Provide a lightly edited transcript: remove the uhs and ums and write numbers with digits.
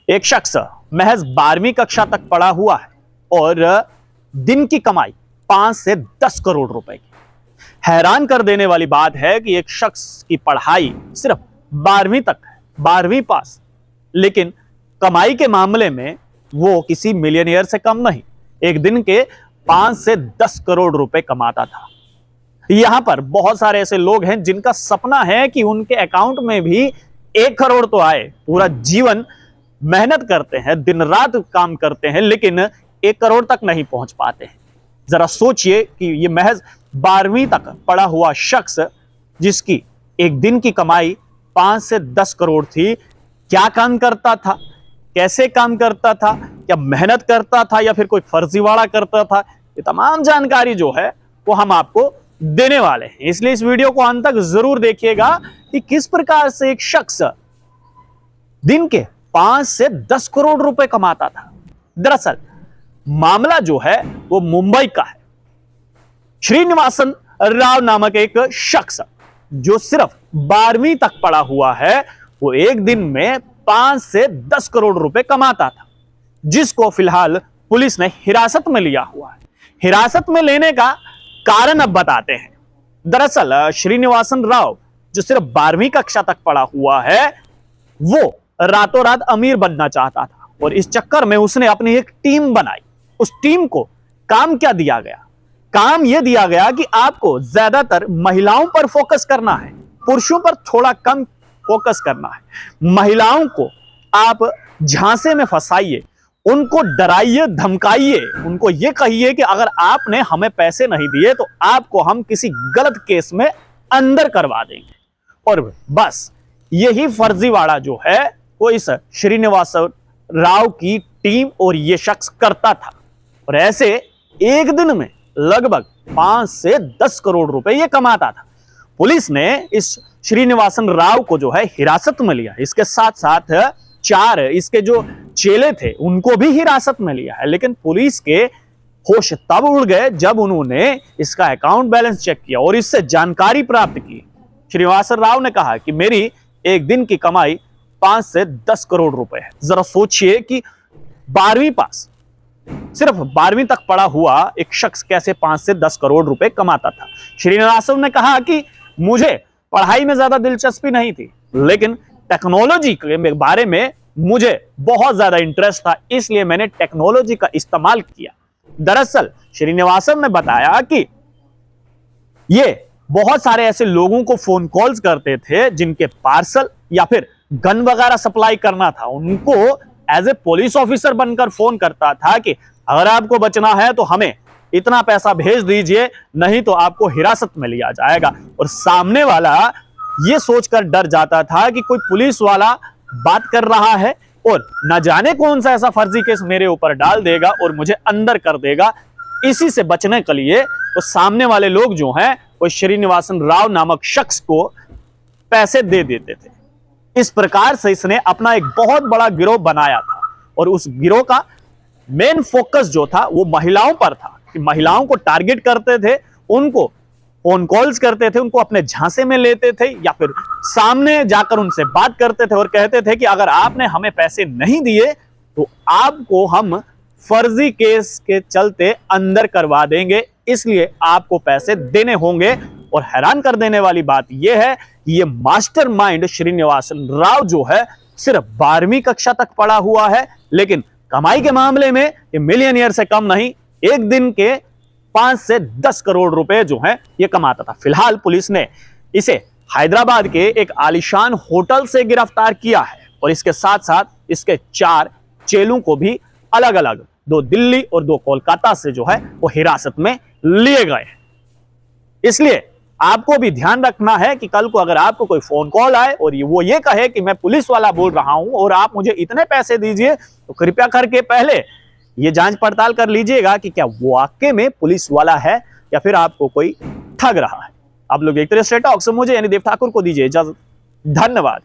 एक शख्स महज 12वीं कक्षा तक पढ़ा हुआ है और दिन की कमाई 5 से 10 करोड़ रुपए की। हैरान कर देने वाली बात है कि एक शख्स की पढ़ाई सिर्फ 12वीं तक है, 12वीं पास, लेकिन कमाई के मामले में वो किसी मिलियनियर से कम नहीं, एक दिन के 5 से 10 करोड़ रुपए कमाता था। यहां पर बहुत सारे ऐसे लोग हैं जिनका सपना है कि उनके अकाउंट में भी 1 करोड़ तो आए। पूरा जीवन मेहनत करते हैं, दिन रात काम करते हैं, लेकिन 1 करोड़ तक नहीं पहुंच पाते हैं। जरा सोचिए कि ये महज 12वीं तक पढ़ा हुआ शख्स जिसकी एक दिन की कमाई 5 से 10 करोड़ थी, क्या काम करता था, कैसे काम करता था, क्या मेहनत करता था या फिर कोई फर्जीवाड़ा करता था। ये तमाम जानकारी जो है वो हम आपको देने वाले हैं, इसलिए इस वीडियो को अंत तक जरूर देखिएगा कि किस प्रकार से एक शख्स दिन के 5 से 10 करोड़ रुपए कमाता था। दरअसल मामला जो है वो मुंबई का है। श्रीनिवासन राव नामक एक शख्स जो सिर्फ 12वीं तक पढ़ा हुआ है, वो एक दिन में 5 से 10 करोड़ रुपए कमाता था, जिसको फिलहाल पुलिस ने हिरासत में लिया हुआ है। हिरासत में लेने का कारण अब बताते हैं। दरअसल श्रीनिवासन राव जो सिर्फ 12वीं कक्षा तक पढ़ा हुआ है, वो रातों रात अमीर बनना चाहता था और इस चक्कर में उसने अपनी एक टीम बनाई। उस टीम को काम क्या दिया गया? काम यह दिया गया कि आपको ज्यादातर महिलाओं पर फोकस करना है, पुरुषों पर थोड़ा कम फोकस करना है। महिलाओं को आप झांसे में फंसाइए, उनको डराइए, धमकाइए, उनको यह कहिए कि अगर आपने हमें पैसे नहीं दिए तो आपको हम किसी गलत केस में अंदर करवा देंगे। और बस यही फर्जीवाड़ा जो है वो इस श्रीनिवास राव की टीम और ये शख्स करता था, और ऐसे एक दिन में लगभग 5 से 10 करोड़ रुपए ये कमाता था। पुलिस ने इस श्रीनिवासन राव को जो है हिरासत में लिया। इसके साथ साथ 4 इसके जो चेले थे उनको भी हिरासत में लिया है, लेकिन पुलिस के होश तब उड़ गए जब उन्होंने इसका अकाउंट बैलेंस चेक किया और इससे जानकारी प्राप्त की। श्रीनिवासन राव ने कहा कि मेरी एक दिन की कमाई 5 से 10 करोड़ रुपए है। जरा सोचिए कि 12वीं पास, सिर्फ 12वीं तक पढ़ा हुआ एक शख्स कैसे 5 से 10 करोड़ रुपए कमाता था। श्रीनिवासन ने कहा कि मुझे पढ़ाई में ज्यादा दिलचस्पी नहीं थी, लेकिन टेक्नोलॉजी के बारे में मुझे बहुत ज्यादा इंटरेस्ट था, इसलिए मैंने टेक्नोलॉजी का इस्तेमाल किया। दरअसल श्रीनिवासन ने बताया कि ये बहुत सारे ऐसे लोगों को फोन कॉल्स करते थे जिनके पार्सल या फिर गन वगैरह सप्लाई करना था। उनको एज ए पुलिस ऑफिसर बनकर फोन करता था कि अगर आपको बचना है तो हमें इतना पैसा भेज दीजिए, नहीं तो आपको हिरासत में लिया जाएगा। और सामने वाला ये सोचकर डर जाता था कि कोई पुलिस वाला बात कर रहा है और न जाने कौन सा ऐसा फर्जी केस मेरे ऊपर डाल देगा और मुझे अंदर कर देगा। इसी से बचने के लिए वो सामने वाले लोग जो हैं वो श्रीनिवासन राव नामक शख्स को पैसे दे देते थे। इस प्रकार से इसने अपना एक बहुत बड़ा गिरोह बनाया था और उस गिरोह का मेन फोकस जो था वो महिलाओं पर था कि महिलाओं को टारगेट करते थे, उनको फोन कॉल्स करते थे, उनको अपने झांसे में लेते थे या फिर सामने जाकर उनसे बात करते थे और कहते थे कि अगर आपने हमें पैसे नहीं दिए तो आपको हम फर्जी केस के चलते अंदर करवा देंगे, इसलिए आपको पैसे देने होंगे। और हैरान कर देने वाली बात यह है कि ये मास्टरमाइंड श्रीनिवासन राव जो है सिर्फ 12वीं कक्षा तक पढ़ा हुआ है, लेकिन कमाई के मामले में ये मिलियनियर से कम नहीं, एक दिन के 5 से 10 करोड़ रुपए जो है ये कमाता था। फिलहाल पुलिस ने इसे हैदराबाद के एक आलीशान होटल से गिरफ्तार किया है और इसके साथ साथ इसके 4 चेलों को भी अलग अलग, 2 दिल्ली और 2 कोलकाता से जो है वो हिरासत में लिए गए हैं। इसलिए आपको भी ध्यान रखना है कि कल को अगर आपको कोई फोन कॉल आए और वो ये कहे कि मैं पुलिस वाला बोल रहा हूं और आप मुझे इतने पैसे दीजिए, तो कृपया करके पहले ये जांच पड़ताल कर लीजिएगा कि क्या वो वाकई में पुलिस वाला है या फिर आपको कोई ठग रहा है। आप लोग देखते रहिए स्ट्रेट टॉक्स। मुझे यानी देव ठाकुर को दीजिए इजाजत। धन्यवाद।